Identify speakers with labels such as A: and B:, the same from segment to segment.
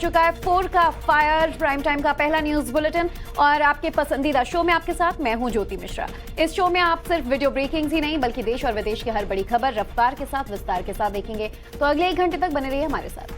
A: चुका है 4 का फायर प्राइम टाइम का पहला न्यूज बुलेटिन और आपके पसंदीदा शो में आपके साथ मैं हूं ज्योति मिश्रा। इस शो में आप सिर्फ वीडियो ब्रेकिंग्स ही नहीं बल्कि देश और विदेश की हर बड़ी खबर रफ्तार के साथ विस्तार के साथ देखेंगे, तो अगले 1 घंटे तक बने रहिए हमारे साथ।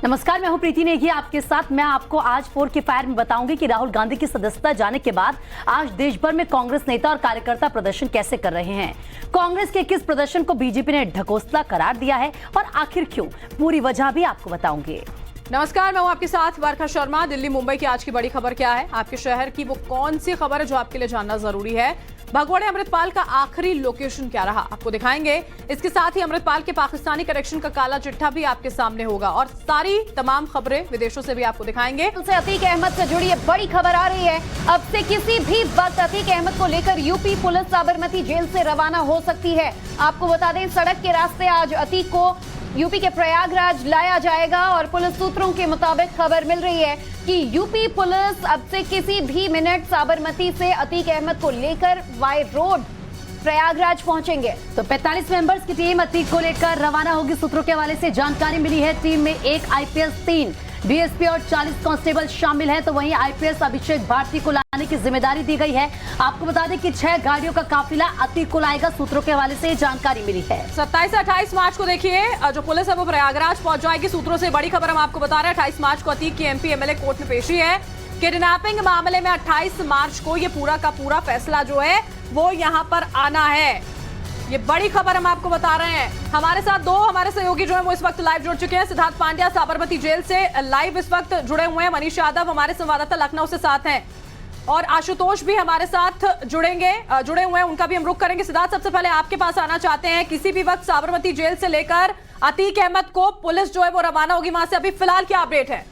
B: नमस्कार, मैं हूं प्रीति नेगी आपके साथ। मैं आपको आज 4 के फायर में बताऊंगी कि राहुल गांधी की सदस्यता जाने के बाद आज देश भर में कांग्रेस नेता और कार्यकर्ता प्रदर्शन कैसे कर रहे हैं। कांग्रेस के किस प्रदर्शन को बीजेपी ने ढकोसला करार दिया है और आखिर क्यों, पूरी वजह भी आपको बताऊंगे।
C: नमस्कार, मैं हूं आपके साथ वर्षा शर्मा। दिल्ली मुंबई की आज की बड़ी खबर क्या है, आपके शहर की वो कौन सी खबर है जो आपके लिए जानना जरूरी है। भगोड़े अमृतपाल का आखिरी लोकेशन क्या रहा, आपको दिखाएंगे। इसके साथ ही अमृतपाल के पाकिस्तानी कनेक्शन का काला चिट्ठा भी आपके सामने होगा और सारी तमाम खबरें विदेशों से भी आपको दिखाएंगे।
A: अतीक अहमद से जुड़ी बड़ी खबर आ रही है। अब से किसी भी वक्त अतीक अहमद को लेकर यूपी पुलिस साबरमती जेल से रवाना हो सकती है। आपको बता दें, सड़क के रास्ते आज अतीक को यूपी के प्रयागराज लाया जाएगा और पुलिस सूत्रों के मुताबिक खबर मिल रही है कि यूपी पुलिस अब से किसी भी मिनट साबरमती से अतीक अहमद को लेकर बाय रोड प्रयागराज पहुंचेंगे।
B: तो 45 मेंबर्स की टीम अतीक को लेकर रवाना होगी। सूत्रों के हवाले से जानकारी मिली है, टीम में 1 आईपीएस, 3 डीएसपी और 40 कांस्टेबल शामिल है। तो वहीं आईपीएस अभिषेक भारती को लाने की जिम्मेदारी दी गई है। आपको बता दें कि 6 गाड़ियों का काफिला अतीक को लाएगा। सूत्रों के हवाले से जानकारी मिली है।
C: 27 से 28 मार्च को देखिए जो पुलिस है वो प्रयागराज पहुंच जाएगी। सूत्रों से बड़ी खबर हम आपको बता रहे हैं, 28 मार्च को अतीक की एमपी एमएलए कोर्ट में पेशी है। किडनैपिंग मामले में 28 मार्च को ये पूरा का पूरा फैसला जो है वो यहाँ पर आना है। ये बड़ी खबर हम आपको बता रहे हैं। हमारे साथ 2 हमारे सहयोगी जो है वो इस वक्त लाइव जुड़ चुके हैं। सिद्धार्थ पांड्या साबरमती जेल से लाइव इस वक्त जुड़े हुए हैं। मनीष यादव हमारे संवाददाता लखनऊ से साथ हैं और आशुतोष भी हमारे साथ जुड़े हुए हैं, उनका भी हम रुख करेंगे। सिद्धार्थ, सबसे पहले आपके पास आना चाहते हैं, किसी भी वक्त साबरमती जेल से लेकर अतीक अहमद को पुलिस जो है वो रवाना होगी, वहां से अभी फिलहाल क्या अपडेट है?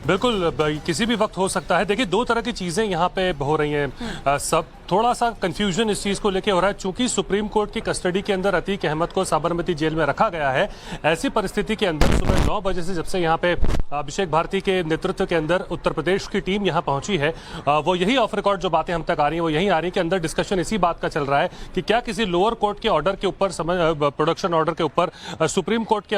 D: बिल्कुल, किसी भी वक्त हो सकता है। देखिए, 2 तरह की चीजें यहाँ पे हो रही हैं। सब थोड़ा सा कंफ्यूजन इस चीज को लेके हो रहा है, चूंकि सुप्रीम कोर्ट की कस्टडी के अंदर अतीक अहमद को साबरमती जेल में रखा गया है। ऐसी परिस्थिति के अंदर सुबह 9 बजे से जब से यहाँ पे अभिषेक भारती के नेतृत्व के अंदर उत्तर प्रदेश की टीम यहाँ पहुंची है, वो यही ऑफ रिकॉर्ड जो बातें हम तक आ रही हैं वो यही आ रही है कि अंदर डिस्कशन इसी बात का चल रहा है कि क्या किसी लोअर कोर्ट के ऑर्डर के ऊपर, प्रोडक्शन ऑर्डर के ऊपर सुप्रीम कोर्ट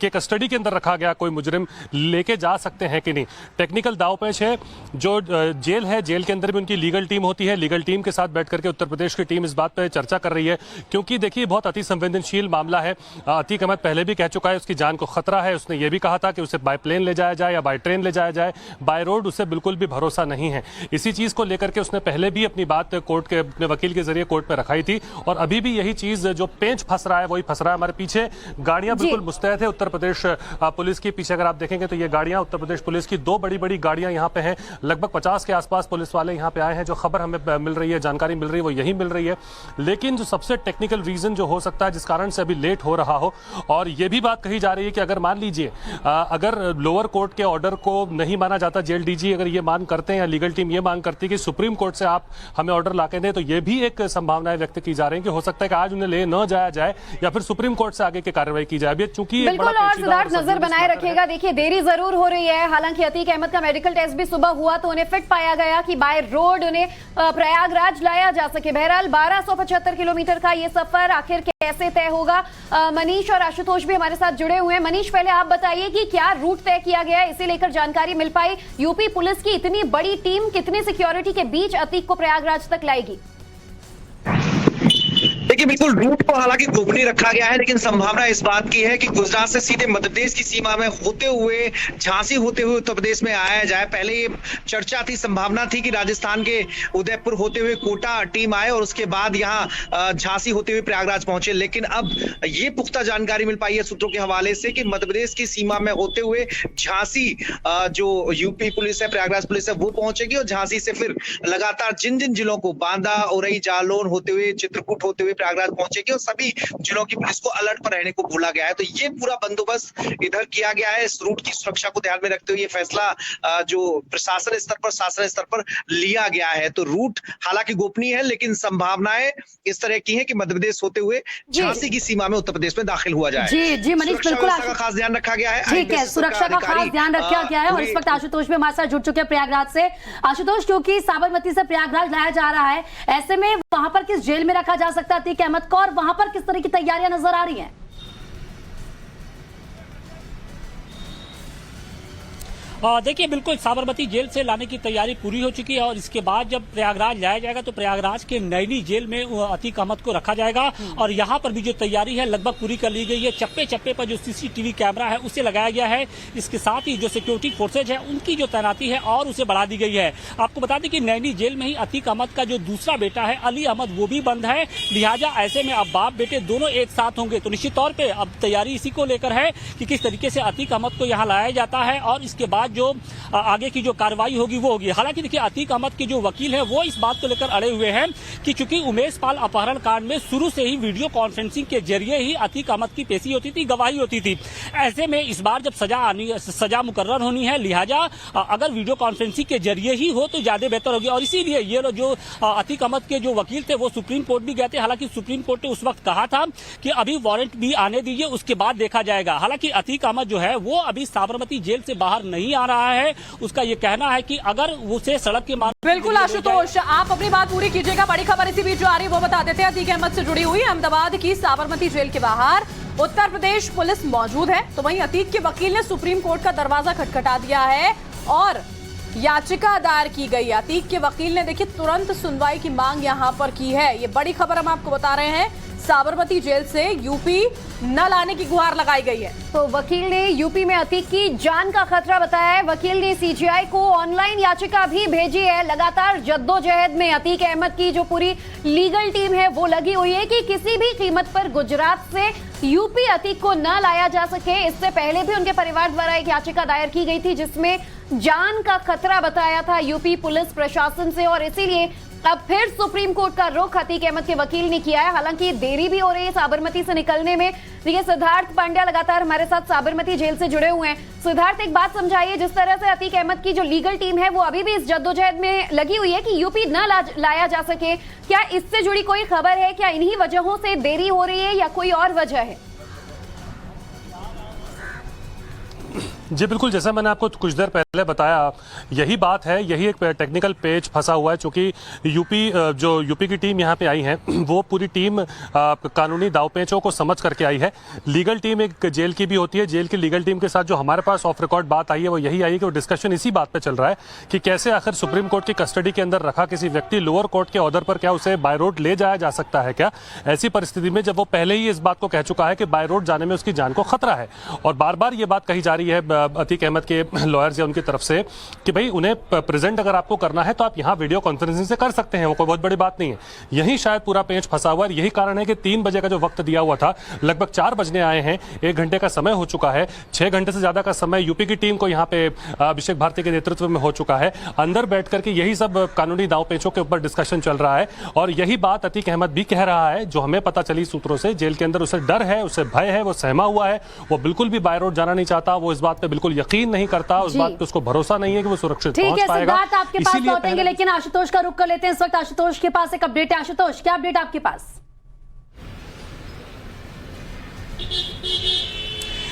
D: के कस्टडी के अंदर रखा गया कोई मुजरिम लेके जा सकते हैं कि नहीं। टेक्निकल दावपेच है। जो जेल है, जेल के अंदर भी उनकी लीगल टीम होती है। लीगल टीम के साथ बैठ करके उत्तर प्रदेश की टीम इस बात पर चर्चा कर रही है, क्योंकि देखिए बहुत अति संवेदनशील मामला है। अतीक अहमद पहले भी कह चुका है उसकी जान को खतरा है। उसने ये भी कहा था कि उसे बाय प्लेन ले जाया जाए या बाय ट्रेन ले जाया जाए, बाय रोड उसे बिल्कुल भी भरोसा नहीं है। इसी चीज को लेकर के उसने पहले भी अपनी बात कोर्ट के अपने वकील के जरिए कोर्ट में रखाई थी और अभी भी यही चीज जो पेंच फंस रहा है वही फंस रहा है। हमारे पीछे गाड़ियां बिल्कुल मुस्तैद है। उत्तर प्रदेश पुलिस के पीछे अगर आप देखेंगे तो ये गाड़ियां उत्तर प्रदेश पुलिस की 2 बड़ी गाड़ियां यहां पे हैं। लगभग 50 के आसपास पुलिस वाले यहां पे आए हैं। जो खबर हमें मिल रही है, जानकारी मिल रही है, वो यही मिल रही है। लेकिन जो सबसे टेक्निकल रीजन जो हो सकता है जिस कारण से अभी लेट हो रहा हो, और ये भी बात कही जा रही है कि अगर मान लीजिए अगर लोअर कोर्ट के ऑर्डर को नहीं माना जाता, जेल डीजी अगर ये मांग करते हैं या लीगल टीम ये मांग करती है कि सुप्रीम कोर्ट से आप हमें ऑर्डर ला के दें, तो ये भी एक संभावनाएं व्यक्त की जा रही है कि हो सकता है कि आज उन्हें ले न जाया जाए या फिर सुप्रीम कोर्ट से आगे की कार्रवाई की जाए। चूंकि
A: नजर बनाए रखिएगा। देखिए, देरी जरूर हो रही है। हालांकि अतीक अहमद का मेडिकल टेस्ट भी सुबह हुआ तो उन्हें फिट पाया गया कि बाय रोड उन्हें प्रयागराज लाया जा सके। बहरहाल 1275 किलोमीटर का ये सफर आखिर कैसे तय होगा। मनीष और आशुतोष भी हमारे साथ जुड़े हुए हैं। मनीष, पहले आप बताइए कि क्या रूट तय किया गया है, इसे लेकर जानकारी मिल पाई। यूपी पुलिस की इतनी बड़ी टीम कितनी सिक्योरिटी के बीच अतीक को प्रयागराज तक लाएगी?
E: देखिए, बिल्कुल रूट को हालांकि गोपनीय रखा गया है, लेकिन संभावना इस बात की है कि गुजरात से सीधे मध्य प्रदेश की सीमा में होते हुए, झांसी होते हुए उत्तर प्रदेश में आया जाए। पहले ये चर्चा थी, संभावना थी कि राजस्थान के उदयपुर होते हुए कोटा टीम आए और उसके बाद यहाँ झांसी होते हुए प्रयागराज पहुंचे। लेकिन अब ये पुख्ता जानकारी मिल पाई है सूत्रों के हवाले से कि मध्य प्रदेश की सीमा में होते हुए झांसी जो यूपी पुलिस है, प्रयागराज पुलिस है, वो पहुंचेगी और झांसी से फिर लगातार जिन जिन जिलों को, बांदा, औरई, जालौन होते हुए, चित्रकूट होते हुए प्रयागराज पहुंचेगी और सभी जिलों की पुलिस को अलर्ट पर रहने को बोला गया है। तो ये पूरा बंदोबस्त इधर किया गया है। इस रूट की सुरक्षा को ध्यान में रखते हुए ये फैसला जो प्रशासन स्तर पर, शासन स्तर पर लिया गया है। तो रूट हालांकि गोपनीय है, लेकिन संभावनाएं इस तरह की हैं कि मध्य प्रदेश होते हुए झांसी की सीमा में उत्तर प्रदेश में दाखिल हुआ जाए।
B: जी मनीष, बिल्कुल
E: का खास ध्यान रखा गया है।
B: ठीक है, सुरक्षा का खास ध्यान रखा गया है। और इस वक्त आशुतोष भी हमारे साथ जुड़ चुके हैं प्रयागराज से। आशुतोष, क्योंकि साबरमती से प्रयागराज लाया जा रहा है, ऐसे में वहां पर किस जेल में रखा जा सकता है अतीक अहमद को और वहां पर किस तरह की तैयारियां नजर आ रही हैं?
F: देखिए, बिल्कुल साबरमती जेल से लाने की तैयारी पूरी हो चुकी है और इसके बाद जब प्रयागराज लाया जाएगा तो प्रयागराज के नैनी जेल में अतीक अहमद को रखा जाएगा और यहाँ पर भी जो तैयारी है लगभग पूरी कर ली गई है। चप्पे चप्पे पर जो सीसीटीवी कैमरा है उसे लगाया गया है। इसके साथ ही जो सिक्योरिटी फोर्सेज है उनकी जो तैनाती है और उसे बढ़ा दी गई है। आपको बता दें कि नैनी जेल में ही अतीक अहमद का जो दूसरा बेटा है अली अहमद वो भी बंद है, लिहाजा ऐसे में अब बाप बेटे दोनों एक साथ होंगे। तो निश्चित तौर पर अब तैयारी इसी को लेकर है कि किस तरीके से अतीक अहमद को यहाँ लाया जाता है और इसके बाद जो आगे की जो कार्रवाई होगी वो होगी। हालांकि देखिए, अतीक अहमद के जो वकील है वो इस बात को लेकर अड़े हुए हैं कि चूंकि उमेश पाल अपहरण कांड में शुरू से ही वीडियो कॉन्फ्रेंसिंग के जरिए ही अतीक अहमद की पेशी होती थी, गवाही होती थी। ऐसे में इस बार जब सजा मुकर्रर होनी है, लिहाजा अगर वीडियो कॉन्फ्रेंसिंग के जरिए ही हो तो ज्यादा बेहतर होगी। और इसीलिए ये जो अतीक अहमद के जो वकील थे वो सुप्रीम कोर्ट भी गए थे। हालांकि सुप्रीम कोर्ट ने उस वक्त कहा था कि अभी वारंट भी आने दीजिए, उसके बाद देखा जाएगा। हालांकि अतीक अहमद जो है वो अभी साबरमती जेल से बाहर नहीं आ रहा है। उसका ये कहना है कि अगर उसे सड़क के मार्ग।
C: बिल्कुल आशुतोष, आप अपनी बात पूरी कीजिएगा। बड़ी खबर इसी बीच जो आ रही है वो बता देते हैं। अतीक अहमद से जुड़ी हुई अहमदाबाद की साबरमती जेल के बाहर उत्तर प्रदेश पुलिस मौजूद है, तो वहीं अतीक के वकील ने सुप्रीम कोर्ट का दरवाजा खटखटा दिया है और याचिका दायर की गई। अतीक के वकील ने देखिए तुरंत सुनवाई की मांग यहां पर की है। ये बड़ी खबर हम आपको बता रहे हैं। साबरमती जेल से यूपी न लाने की गुहार लगाई गई है।
A: तो वकील ने यूपी में अतीक की जान का खतरा बताया है। वकील ने सीजीआई को ऑनलाइन याचिका भी भेजी है। लगातार जद्दोजहद में अतीक अहमद की जो पूरी लीगल टीम है वो लगी हुई है कि किसी भी कीमत पर गुजरात से यूपी अतीक को न लाया जा सके। इससे पहले भी उनके परिवार द्वारा एक याचिका दायर की गई थी जिसमें जान का खतरा बताया था यूपी पुलिस प्रशासन से और इसीलिए अब फिर सुप्रीम कोर्ट का रुख अतीक अहमद के वकील ने किया है। हालांकि देरी भी हो रही है साबरमती से निकलने में। देखिए, सिद्धार्थ पांड्या लगातार हमारे साथ साबरमती जेल से जुड़े हुए हैं। सिद्धार्थ, एक बात समझाइए, जिस तरह से अतीक अहमद की जो लीगल टीम है वो अभी भी इस जद्दोजहद में लगी हुई है कि यूपी न लाया जा सके, क्या इससे जुड़ी कोई खबर है? क्या इन्हीं वजहों से देरी हो रही है या कोई और वजह है?
D: जी बिल्कुल, जैसा मैंने आपको कुछ देर पहले बताया, यही बात है, यही एक टेक्निकल पेज फंसा हुआ है। चूंकि यूपी की टीम यहाँ पे आई है वो पूरी टीम कानूनी दावपेचों को समझ करके आई है। लीगल टीम एक जेल की भी होती है। जेल की लीगल टीम के साथ जो हमारे पास ऑफ रिकॉर्ड बात आई है वो यही आई है कि वो डिस्कशन इसी बात पे चल रहा है कि कैसे आखिर सुप्रीम कोर्ट की कस्टडी के अंदर रखा किसी व्यक्ति लोअर कोर्ट के ऑर्डर पर क्या उसे बाय रोड ले जाया जा सकता है क्या। ऐसी परिस्थिति में जब वो पहले ही इस बात को कह चुका है कि बाय रोड जाने में उसकी जान को खतरा है और बार बार ये बात कही जा रही है अतीक अहमद के लॉयर्स या उनकी तरफ से कि भाई उन्हें प्रेजेंट अगर आपको करना है तो आप यहां वीडियो कॉन्फ्रेंसिंग से कर सकते हैं, वो कोई बहुत बड़ी बात नहीं है। यही शायद पूरा पेच फंसा हुआ है। यही कारण है कि 3 बजे का जो वक्त दिया हुआ था लगभग 4 बजने आए हैं, 1 घंटे का समय हो चुका है। 6 घंटे से ज्यादा का समय यूपी की टीम को यहाँ पे अभिषेक भारती के नेतृत्व में हो चुका है। अंदर बैठ करके यही सब कानूनी दाव पेचों के ऊपर डिस्कशन चल रहा है और यही बात अतीक अहमद भी कह रहा है, जो हमें पता चली सूत्रों से। जेल के अंदर उसे डर है, उसे भय है, वो सहमा हुआ है, वो बिल्कुल भी बाय रोड जाना नहीं चाहता, वो इस बात पे बिल्कुल यकीन नहीं करता, उस बात पे उसको भरोसा नहीं है कि वो सुरक्षित पहुंच पाएगा।
B: सिद्धार्थ, आपके पास लौटेंगे, लेकिन आशुतोष का रुख कर लेते हैं। इस वक्त आशुतोष के पास एक अपडेट है। आशुतोष, क्या अपडेट आपके पास?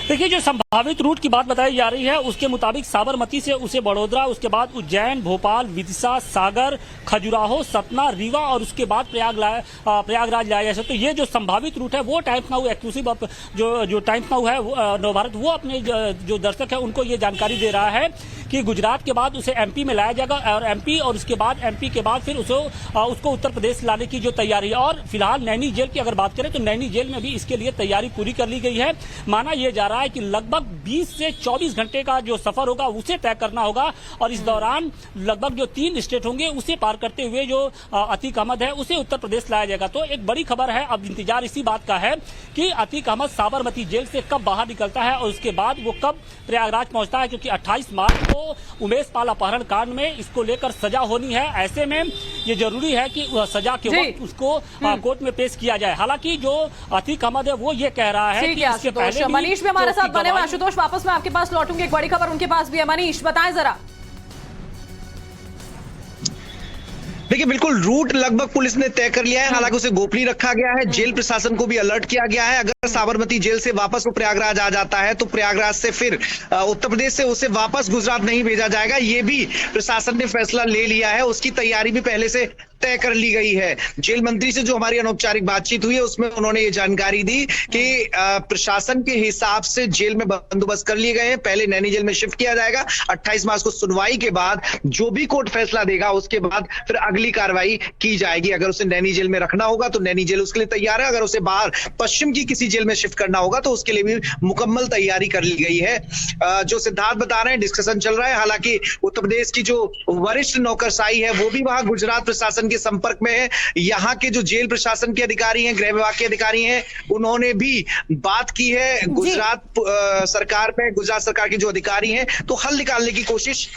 F: देखिए, जो संभावित रूट की बात बताई जा रही है उसके मुताबिक साबरमती से उसे बड़ोदरा, उसके बाद उज्जैन, भोपाल, विदिशा, सागर, खजुराहो, सतना, रीवा और उसके बाद प्रयागराज लाया जा सकता। तो ये जो संभावित रूट है वो टाइम्स नाउ एक्सक्लूसिव जो टाइम्स नाउ है नवभारत, वो अपने जो दर्शक है उनको ये जानकारी दे रहा है कि गुजरात के बाद उसे एमपी में लाया जाएगा और एमपी और उसके बाद एमपी के बाद फिर उसको उत्तर प्रदेश लाने की जो तैयारी है। और फिलहाल नैनी जेल की अगर बात करें तो नैनी जेल में भी इसके लिए तैयारी पूरी कर ली गई है। माना यह जा रहा है कि लगभग 20 से 24 घंटे का जो सफर होगा उसे तय करना होगा और इस दौरान लगभग जो 3 स्टेट होंगे उसे पार करते हुए जो अतीक अहमद है उसे उत्तर प्रदेश लाया जाएगा। तो एक बड़ी खबर है, अब इंतजार इसी बात का है कि अतीक अहमद साबरमती जेल से कब बाहर निकलता है और उसके बाद वो कब प्रयागराज पहुंचता है, क्योंकि 28 मार्च को उमेश पाल अपहरण कांड में इसको लेकर सजा होनी है। ऐसे में ये जरूरी है कि सजा के वक्त उसको कोर्ट में पेश किया जाए। हालांकि जो अतीक अहमद है वो ये कह रहा है कि इसके पहले
C: मनीष भी हमारे साथ बने हुए। आशुतोष, वापस मैं आपके पास लौटूंगी, एक बड़ी खबर उनके पास भी है। मनीष, बताएं जरा।
E: देखिए, बिल्कुल रूट लगभग पुलिस ने तय कर लिया है। हालांकि उसे गोपनीय रखा गया है। जेल प्रशासन को भी अलर्ट किया गया है। अगर साबरमती जेल से वापस वो प्रयागराज आ जाता है तो प्रयागराज से फिर उत्तर प्रदेश से उसे वापस गुजरात नहीं भेजा जाएगा। ये भी प्रशासन ने फैसला ले लिया है। उसकी तैयारी भी पहले से तय कर ली गई है। जेल मंत्री से जो हमारी अनौपचारिक बातचीत हुई है उसमें उन्होंने ये जानकारी दी कि प्रशासन के हिसाब से जेल में बंदोबस्त कर लिए गए हैं। पहले नैनी जेल में शिफ्ट किया जाएगा। 28 मार्च को सुनवाई के बाद जो भी कोर्ट फैसला देगा उसके बाद फिर अगली कार्रवाई की जाएगी। अगर उसे नैनी जेल में रखना होगा तो नैनी जेल उसके लिए तैयार है। अगर उसे बाहर पश्चिम की किसी जेल में शिफ्ट करना होगा तो उसके लिए भी मुकम्मल तैयारी कर ली गई है। जो सिद्धार्थ बता रहे हैं, डिस्कशन चल रहा है। हालांकि उत्तर प्रदेश की जो वरिष्ठ नौकरशाही है वो भी वहां गुजरात प्रशासन के संपर्क में है। यहाँ के जो जेल प्रशासन के अधिकारी हैं, गृह विभाग के अधिकारी हैं, उन्होंने भी बात की है गुजरात सरकार में। गुजरात सरकार के जो अधिकारी हैं तो हल निकालने की कोशिश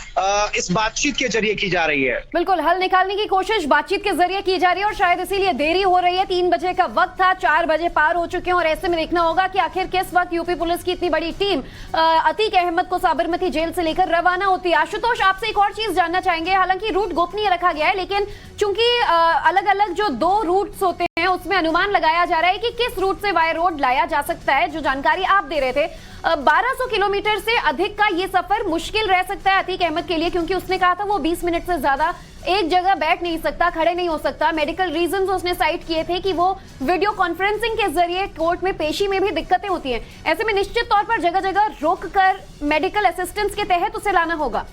E: इस बातचीत के जरिए की जा रही है।
A: बिल्कुल, हल निकालने की कोशिश बातचीत के जरिए की जा रही है और शायद इसीलिए देरी हो रही है। 3 बजे का वक्त था, 4 बजे पार हो चुके हैं और ऐसे में देखना होगा कि आखिर किस वक्त यूपी पुलिस की इतनी बड़ी टीम अतीक अहमद को साबरमती जेल से लेकर रवाना होती है। आशुतोष, आपसे एक और चीज जानना चाहेंगे। हालांकि रूट गोपनीय रखा गया है, लेकिन चूंकि अलग अलग जो 2 रूट्स होते हैं उसमें अनुमान लगाया जा रहा है कि किस रूट से वाया रोड लाया जा सकता है। जो जानकारी आप दे रहे थे, 1200 किलोमीटर से अधिक का ये सफर मुश्किल रह सकता है अतीक अहमद के लिए, क्योंकि उसने कहा था वो 20 मिनट से ज्यादा एक जगह बैठ नहीं सकता, खड़े नहीं हो सकता। मेडिकल रीजंस उसने साइट किए थे कि वो वीडियो कॉन्फ्रेंसिंग के जरिए कोर्ट में पेशी में भी दिक्कतें होती हैं। ऐसे में निश्चित तौर पर जगह जगह रोककर मेडिकल असिस्टेंस के तहत उसे लाना होगा।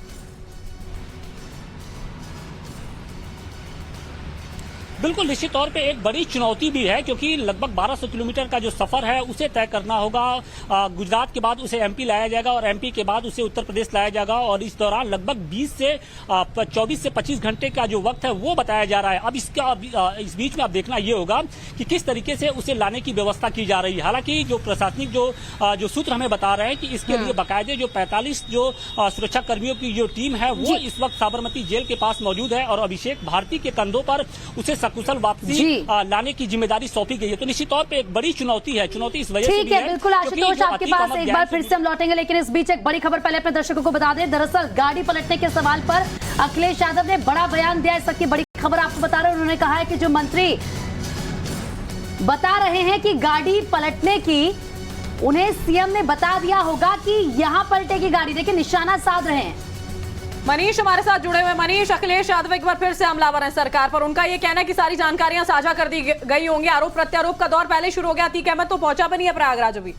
F: बिल्कुल, निश्चित तौर पे एक बड़ी चुनौती भी है, क्योंकि लगभग 1200 किलोमीटर का जो सफर है उसे तय करना होगा। गुजरात के बाद उसे एमपी लाया जाएगा और एमपी के बाद उसे उत्तर प्रदेश लाया जाएगा और इस दौरान लगभग 24 से 25 घंटे का जो वक्त है वो बताया जा रहा है। अब इस बीच में आप देखना ये होगा कि किस तरीके से उसे लाने की व्यवस्था की जा रही है। हालांकि जो प्रशासनिक जो सूत्र हमें बता रहे हैं कि इसके लिए बाकायदे जो 45 जो सुरक्षा कर्मियों की जो टीम है वो इस वक्त साबरमती जेल के पास मौजूद है और अभिषेक भारती के कंधों पर उसे कुशल वापसी लाने की जिम्मेदारी सौंपी गई है। तो निश्चित तौर पे एक बड़ी चुनौती है। चुनौती इस वजह से
B: ठीक है, बिल्कुल आशुतोष, आपके पास एक बार फिर से हम लौटेंगे, लेकिन इस बीच एक बड़ी खबर पहले अपने दर्शकों को बता दें। दरअसल गाड़ी पलटने के सवाल पर अखिलेश यादव ने बड़ा बयान दिया। इस वक्त की बड़ी खबर आपको बता रहे हैं। उन्होंने कहा है कि जो मंत्री बता रहे हैं कि गाड़ी पलटने की, उन्हें सीएम ने बता दिया होगा कि यहां पलटेगी गाड़ी। देखिए, निशाना साध रहे हैं।
C: मनीष हमारे साथ जुड़े हुए। मनीष, अखिलेश यादव एक बार फिर से हमलावर हैं सरकार पर। उनका ये कहना है कि सारी जानकारियां साझा कर दी गई होंगी। आरोप प्रत्यारोप का दौर पहले शुरू हो गया। अतीक अहमद तो पहुंचा भी नहीं है प्रयागराज अभी।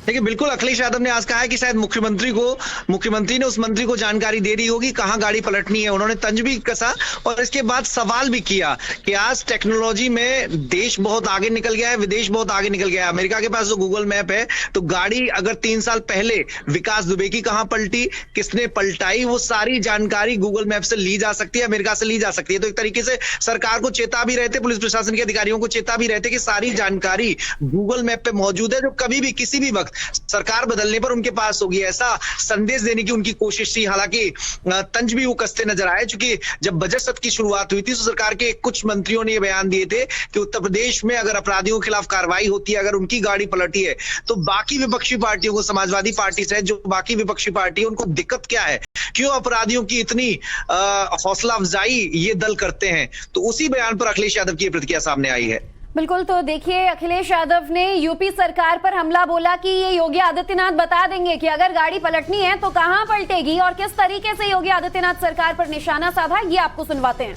E: देखिए, बिल्कुल अखिलेश यादव ने आज कहा है कि शायद मुख्यमंत्री ने उस मंत्री को जानकारी दे दी होगी कहां गाड़ी पलटनी है। उन्होंने तंज भी कसा और इसके बाद सवाल भी किया कि आज टेक्नोलॉजी में देश बहुत आगे निकल गया है, विदेश बहुत आगे निकल गया है। अमेरिका के पास जो गूगल मैप है, तो गाड़ी अगर 3 साल पहले विकास दुबे की कहां पलटी, किसने पलटाई, वो सारी जानकारी गूगल मैप से ली जा सकती है, अमेरिका से ली जा सकती है। तो एक तरीके से सरकार को चेता भी रहते, पुलिस प्रशासन के अधिकारियों को चेता भी रहते कि सारी जानकारी गूगल मैप पे मौजूद है, जो कभी भी किसी भी वक्त सरकार बदलने पर उनके पास होगी। ऐसा संदेश देने की उनकी कोशिश थी। हालांकि तंज भी वो कसते नजर आए, क्योंकि जब बजट सत्र की शुरुआत हुई थी तो सरकार के कुछ मंत्रियों ने ये बयान दिए थे कि उत्तर प्रदेश में अगर अपराधियों के खिलाफ कार्रवाई होती है, अगर उनकी गाड़ी पलटी है, तो बाकी विपक्षी पार्टियों को, समाजवादी पार्टी से जो बाकी विपक्षी पार्टी है, उनको दिक्कत क्या है, क्यों अपराधियों की इतनी हौसला अफजाई ये दल करते हैं। तो उसी बयान पर अखिलेश यादव की प्रतिक्रिया सामने आई है।
A: बिल्कुल, तो देखिए, अखिलेश यादव ने यूपी सरकार पर हमला बोला कि ये योगी आदित्यनाथ बता देंगे कि अगर गाड़ी पलटनी है तो कहां पलटेगी और किस तरीके से योगी आदित्यनाथ सरकार पर निशाना साधा, ये आपको सुनवाते हैं।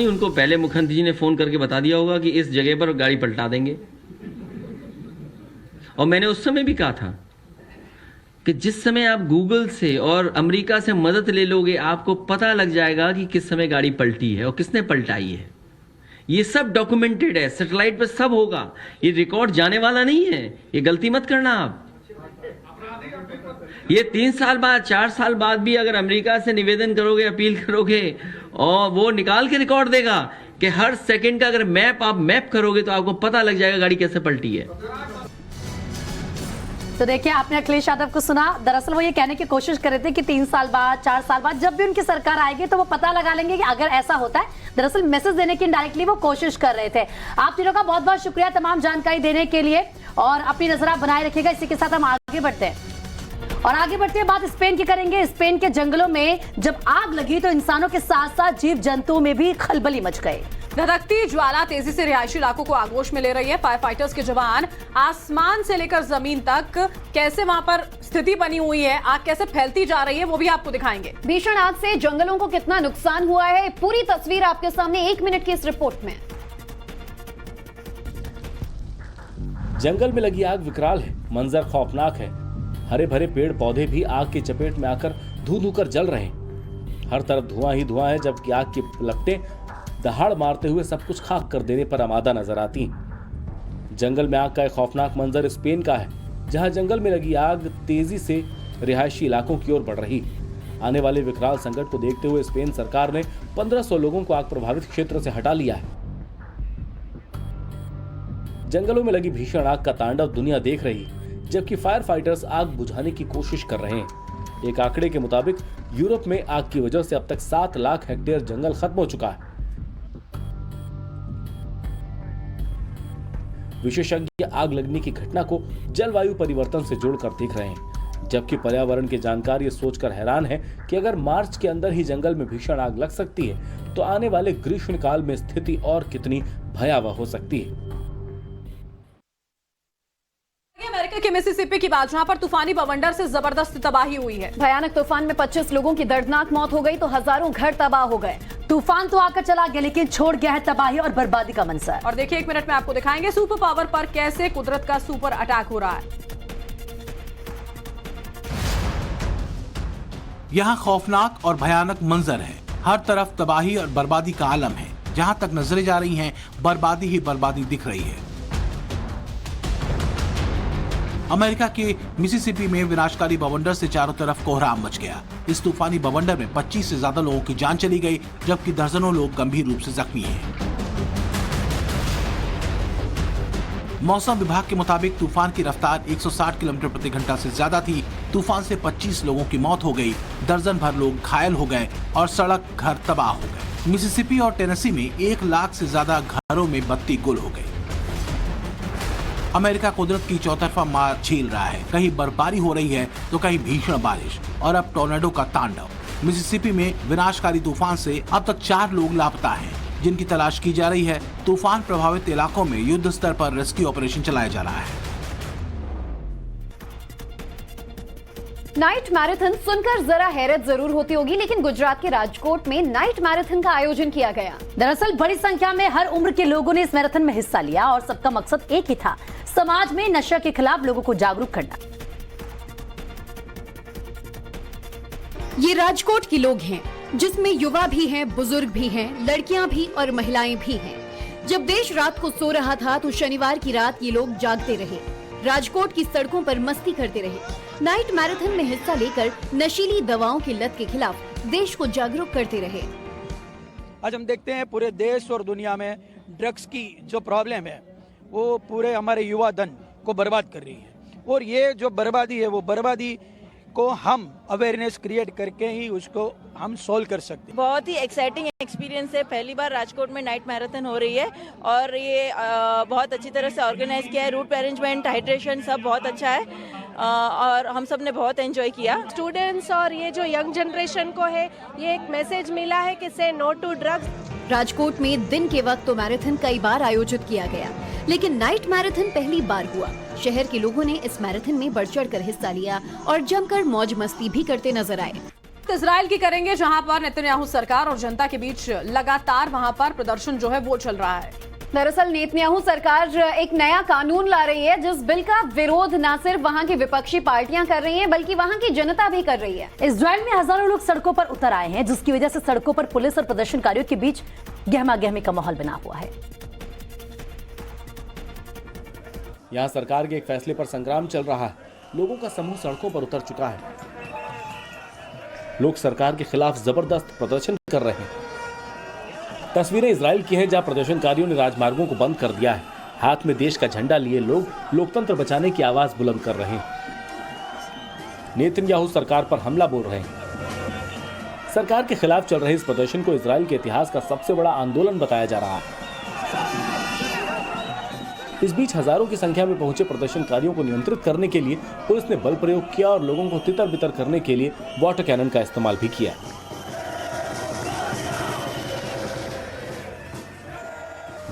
G: उनको पहले मुख्यमंत्री जी ने फोन करके बता दिया होगा कि इस जगह पर गाड़ी पलटा देंगे। और मैंने उस समय भी कहा था कि जिस समय आप गूगल से और अमेरिका से मदद ले लोगे, आपको पता लग जाएगा कि किस समय गाड़ी पलटी है और किसने पलटाई है। ये सब डॉक्यूमेंटेड है, सैटेलाइट पर सब होगा। ये रिकॉर्ड जाने वाला नहीं है, ये गलती मत करना आप। ये 3 साल बाद, 4 साल बाद भी अगर अमेरिका से निवेदन करोगे, अपील करोगे, और वो निकाल के रिकॉर्ड देगा कि हर सेकंड का अगर आप मैप करोगे तो आपको पता लग जाएगा गाड़ी कैसे पलटी है।
B: तो देखिए, आपने अखिलेश यादव को सुना। दरअसल वो ये कहने की कोशिश कर रहे थे कि 3 साल बाद, 4 साल बाद जब भी उनकी सरकार आएगी तो वो पता लगा लेंगे कि अगर ऐसा होता है। दरअसल मैसेज देने की इनडायरेक्टली वो कोशिश कर रहे थे। आप तीनों का बहुत बहुत शुक्रिया तमाम जानकारी देने के लिए, और अपनी नजर आप बनाए रखिएगा। इसी के साथ हम आगे बढ़ते हैं और आगे बढ़ते हैं, बात स्पेन की करेंगे। स्पेन के जंगलों में जब आग लगी तो इंसानों के साथ साथ जीव जंतुओं में भी खलबली मच गई।
C: धधकती ज्वाला तेजी से रिहायशी इलाकों को आगोश में ले रही है। फायर फाइटर्स के जवान आसमान से लेकर जमीन तक कैसे वहां पर स्थिति बनी हुई है, आग कैसे फैलती जा रही है, वो भी आपको दिखाएंगे।
A: भीषण आग से जंगलों को कितना नुकसान हुआ है, पूरी तस्वीर आपके सामने 1 मिनट की इस रिपोर्ट में।
H: जंगल में लगी आग विकराल है, मंजर खौफनाक है। हरे भरे पेड़ पौधे भी आग की चपेट में आकर धू धू कर जल रहे हैं। हर तरफ धुआं ही धुआं है, जबकि आग की लपटें दहाड़ मारते हुए सब कुछ खाक कर देने पर आमादा नजर आती हैं। जंगल में आग का एक खौफनाक मंजर स्पेन का है, जहां जंगल में लगी आग तेजी से रिहायशी इलाकों की ओर बढ़ रही। आने वाले विकराल संकट को देखते हुए स्पेन सरकार ने 1500 लोगों को आग प्रभावित क्षेत्र से हटा लिया है। जंगलों में लगी भीषण आग का तांडव दुनिया देख रही, जबकि फायर फाइटर्स आग बुझाने की कोशिश कर रहे हैं। एक आंकड़े के मुताबिक यूरोप में आग की वजह से अब तक 7 लाख हेक्टेयर जंगल खत्म हो चुका है। विशेषज्ञ आग लगने की घटना को जलवायु परिवर्तन से जोड़कर देख रहे हैं, जबकि पर्यावरण के जानकार ये सोचकर हैरान है कि अगर मार्च के अंदर ही जंगल में भीषण आग लग सकती है तो आने वाले ग्रीष्मकाल में स्थिति और कितनी भयावह हो सकती है।
C: अमेरिका के मिसिसिपी की बात, जहां पर तूफानी बवंडर से जबरदस्त तबाही हुई है।
A: भयानक तूफान में 25 लोगों की दर्दनाक मौत हो गई तो हजारों घर तबाह हो गए।
B: तूफान तो आकर चला गया, लेकिन छोड़ गया है तबाही और बर्बादी का मंजर।
C: और देखिए 1 मिनट में आपको दिखाएंगे सुपर पावर पर कैसे कुदरत का सुपर अटैक हो रहा है।
I: यहाँ खौफनाक और भयानक मंजर है। हर तरफ तबाही और बर्बादी का आलम है। जहाँ तक नजरें जा रही हैं, बर्बादी ही बर्बादी दिख रही है। अमेरिका के मिसिसिपी में विनाशकारी बवंडर से चारों तरफ कोहराम मच गया। इस तूफानी बवंडर में 25 से ज्यादा लोगों की जान चली गई, जबकि दर्जनों लोग गंभीर रूप से जख्मी हैं। मौसम विभाग के मुताबिक तूफान की रफ्तार 160 किलोमीटर प्रति घंटा से ज्यादा थी। तूफान से 25 लोगों की मौत हो गई, दर्जन भर लोग घायल हो गए और सड़क घर तबाह हो गए। मिसिसिपी और टेनेसी में 1 लाख से ज्यादा घरों में बत्ती गुल हो गई। अमेरिका कुदरत की चौतरफा मार झेल रहा है। कहीं बर्फबारी हो रही है तो कहीं भीषण बारिश और अब टोर्नेडो का तांडव। मिसिसिपी में विनाशकारी तूफान से अब तक 4 लोग लापता हैं, जिनकी तलाश की जा रही है। तूफान प्रभावित इलाकों में युद्ध स्तर पर रेस्क्यू ऑपरेशन चलाया जा रहा है।
A: नाइट मैराथन सुनकर जरा हैरत जरूर होती होगी, लेकिन गुजरात के राजकोट में नाइट मैराथन का आयोजन किया गया।
B: दरअसल बड़ी संख्या में हर उम्र के लोगों ने इस मैराथन में हिस्सा लिया और सबका मकसद एक ही था, समाज में नशा के खिलाफ लोगों को जागरूक करना।
A: ये राजकोट के लोग हैं, जिसमें युवा भी हैं, बुजुर्ग भी हैं, लड़कियां भी और महिलाएं भी हैं। जब देश रात को सो रहा था तो शनिवार की रात ये लोग जागते रहे, राजकोट की सड़कों पर मस्ती करते रहे। नाइट मैराथन में हिस्सा लेकर नशीली दवाओं की लत के खिलाफ देश को जागरूक करते रहे।
J: आज हम देखते हैं पूरे देश और दुनिया में ड्रग्स की जो प्रॉब्लम है वो पूरे हमारे युवा धन को बर्बाद कर रही है, और ये जो बर्बादी है वो बर्बादी को हम अवेयरनेस क्रिएट करके ही उसको हम सोल्व कर सकते हैं।
K: बहुत ही एक्साइटिंग एक्सपीरियंस है। पहली बार राजकोट में नाइट मैराथन हो रही है और ये बहुत अच्छी तरह से ऑर्गेनाइज किया है। रूट अरेंजमेंट, हाइड्रेशन सब बहुत अच्छा है और हम सब ने बहुत एंजॉय किया।
L: स्टूडेंट्स और ये जो यंग जनरेशन को है, ये एक मैसेज मिला है कि से नो टू ड्रग्स।
A: राजकोट में दिन के वक्त तो मैराथन कई बार आयोजित किया गया, लेकिन नाइट मैराथन पहली बार हुआ। शहर के लोगों ने इस मैराथन में बढ़ चढ़कर हिस्सा लिया और जमकर मौज मस्ती भी करते नजर आए।
C: इजराइल की करेंगे, जहां पर नेतन्याहू सरकार और जनता के बीच लगातार वहां पर प्रदर्शन जो है वो चल रहा है।
A: दरअसल नेतन्याहू सरकार एक नया कानून ला रही है, जिस बिल का विरोध न सिर्फ वहां की विपक्षी पार्टियां कर रही हैं, बल्कि वहां की जनता भी कर रही है।
B: इजराइल में हजारों लोग सड़कों पर उतर आए हैं, जिसकी वजह से सड़कों पर पुलिस और प्रदर्शनकारियों के बीच गहमा गहमी का माहौल बना हुआ है।
H: यहाँ सरकार के एक फैसले पर संग्राम चल रहा है। लोगों का समूह सड़कों पर उतर चुका है। लोग सरकार के खिलाफ जबरदस्त प्रदर्शन कर रहे हैं। तस्वीरें इजराइल की हैं, जहां प्रदर्शनकारियों ने राजमार्गों को बंद कर दिया है। हाथ में देश का झंडा लिए लोग लोकतंत्र बचाने की आवाज बुलंद कर रहे हैं। नेतन्याहू सरकार पर हमला बोल रहे हैं। सरकार के खिलाफ चल रहे इस प्रदर्शन को इजराइल के इतिहास का सबसे बड़ा आंदोलन बताया जा रहा है। इस बीच हजारों की संख्या में पहुंचे प्रदर्शनकारियों को नियंत्रित करने के लिए पुलिस ने बल प्रयोग किया और लोगों को तितर बितर करने के लिए वाटर कैनन का इस्तेमाल भी किया।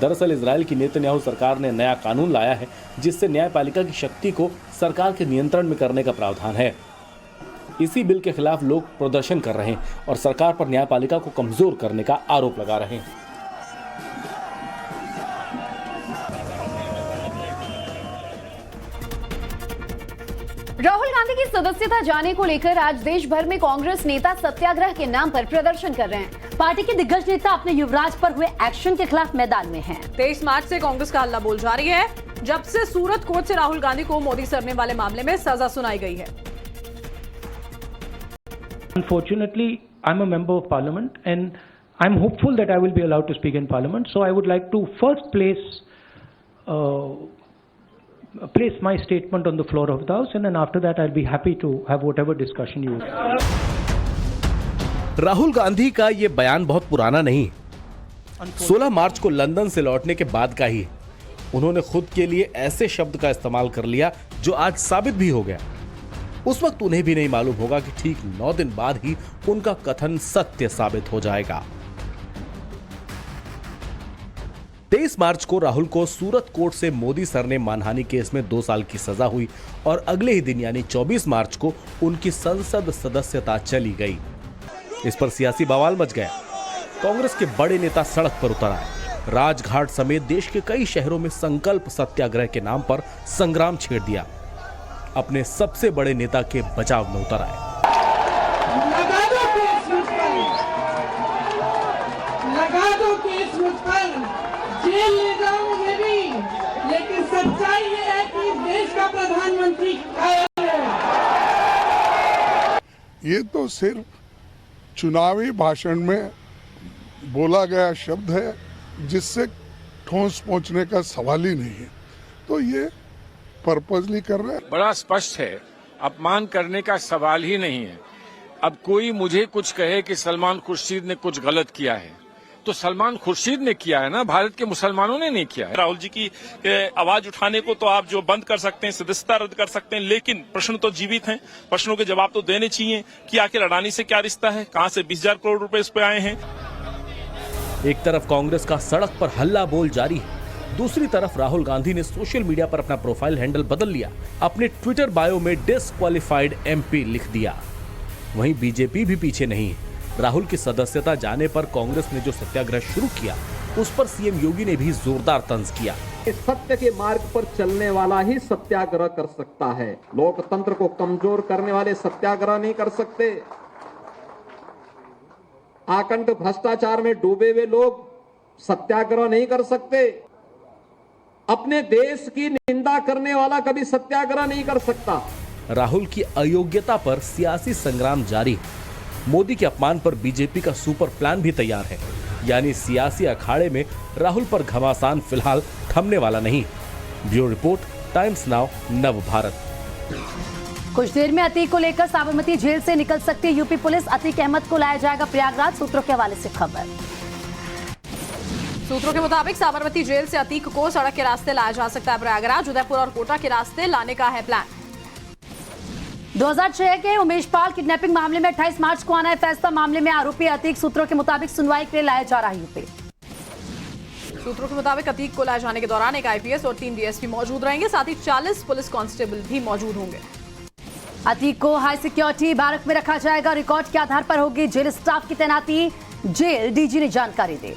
H: दरअसल इजराइल की नेतन्याहू सरकार ने नया कानून लाया है जिससे न्यायपालिका की शक्ति को सरकार के नियंत्रण में करने का प्रावधान है। इसी बिल के खिलाफ लोग प्रदर्शन कर रहे हैं और सरकार पर न्यायपालिका को कमजोर करने का आरोप लगा रहे हैं।
A: राहुल गांधी की सदस्यता जाने को लेकर आज देश भर में कांग्रेस नेता सत्याग्रह के नाम पर प्रदर्शन कर रहे हैं।
B: पार्टी के दिग्गज नेता अपने युवराज पर हुए एक्शन के खिलाफ मैदान में हैं।
C: 23 मार्च से कांग्रेस का हल्ला बोल जारी है, जब से सूरत कोर्ट से राहुल गांधी को मोदी सरने वाले मामले में सजा सुनाई गई है।
M: Unfortunately, I'm a member of parliament and I'm hopeful that I will be allowed to speak in parliament. So I would like to first place my statement on the floor of the house, and then after that I'll be happy to have whatever discussion you want.
H: Rahul Gandhi का ये बयान बहुत पुराना नहीं, 16 मार्च को London से लौटने के बाद का ही है। उन्होंने खुद के लिए ऐसे शब्द का इस्तेमाल कर लिया जो आज साबित भी हो गया। उस वक्त उन्हें भी नहीं मालूम होगा कि ठीक 9 दिन बाद ही उनका कथन सत्य साबित हो जाएगा। 23 मार्च को राहुल को सूरत कोर्ट से मोदी सरने मानहानि केस में 2 साल की सजा हुई और अगले ही दिन यानी 24 मार्च को उनकी संसद सदस्यता चली गई। इस पर सियासी बवाल मच गया। कांग्रेस के बड़े नेता सड़क पर उतर आए। राजघाट समेत देश के कई शहरों में संकल्प सत्याग्रह के नाम पर संग्राम छेड़ दिया। अपने सबसे बड़े नेता के बचाव में उतर आए।
N: जेल ले जाऊंगे भी, लेकिन सच्चाई ये है कि देश का प्रधानमंत्री
O: ये तो सिर्फ चुनावी भाषण में बोला गया शब्द है जिससे ठोस पहुंचने का सवाल ही नहीं है, तो ये पर्पसली कर रहे हैं।
P: बड़ा स्पष्ट है, अपमान करने का सवाल ही नहीं है। अब कोई मुझे कुछ कहे कि सलमान खुर्शीद ने कुछ गलत किया है, तो सलमान खुर्शीद ने किया है ना, भारत के मुसलमानों ने नहीं किया है।
Q: राहुल जी की आवाज उठाने को तो आप जो बंद कर सकते हैं, सदस्यता रद्द कर सकते हैं, लेकिन प्रश्न तो जीवित हैं। प्रश्नों के जवाब तो देने चाहिए कि आखिर अडानी से क्या रिश्ता है, कहां से 20,000 करोड़ रुपए इस पे आए हैं।
H: एक तरफ कांग्रेस का सड़क पर हल्ला बोल जारी है, दूसरी तरफ राहुल गांधी ने सोशल मीडिया पर अपना प्रोफाइल हैंडल बदल लिया, अपने ट्विटर बायो में डिस्क्वालिफाइड एमपी लिख दिया। वहीं बीजेपी भी पीछे नहीं है। राहुल की सदस्यता जाने पर कांग्रेस ने जो सत्याग्रह शुरू किया, उस पर सीएम योगी ने भी जोरदार तंज किया।
R: सत्य के मार्ग पर चलने वाला ही सत्याग्रह कर सकता है। लोकतंत्र को कमजोर करने वाले सत्याग्रह नहीं कर सकते। आकंठ भ्रष्टाचार में डूबे हुए लोग सत्याग्रह नहीं कर सकते। अपने देश की निंदा करने वाला कभी सत्याग्रह नहीं कर सकता।
H: राहुल की अयोग्यता पर सियासी संग्राम जारी है। मोदी के अपमान पर बीजेपी का सुपर प्लान भी तैयार है, यानी सियासी अखाड़े में राहुल पर घमासान फिलहाल थमने वाला नहीं। ब्यूरो रिपोर्ट, टाइम्स नाउ, नव भारत।
B: कुछ देर में अतीक को लेकर साबरमती जेल से निकल सकती है यूपी पुलिस। अतीक अहमद को लाया जाएगा प्रयागराज, सूत्रों के हवाले से खबर।
C: सूत्रों के मुताबिक साबरमती जेल से अतीक को सड़क के रास्ते लाया जा सकता है प्रयागराज। उदयपुर और कोटा के रास्ते लाने का है प्लान।
B: 2006 के उमेश पाल किडनैपिंग मामले में 28 मार्च को आना है फैसला। मामले में आरोपी अतीक सूत्रों के मुताबिक सुनवाई के लिए लाया जा रहा है यूपी।
C: सूत्रों के मुताबिक अतीक को लाए जाने के दौरान एक आईपीएस और 3 डीएसपी मौजूद रहेंगे, साथ ही 40 पुलिस कांस्टेबल भी मौजूद होंगे।
B: अतीक को हाई सिक्योरिटी बैरक में रखा जाएगा। रिकॉर्ड के आधार पर होगी जेल स्टाफ की तैनाती, जेल डीजी ने जानकारी दी।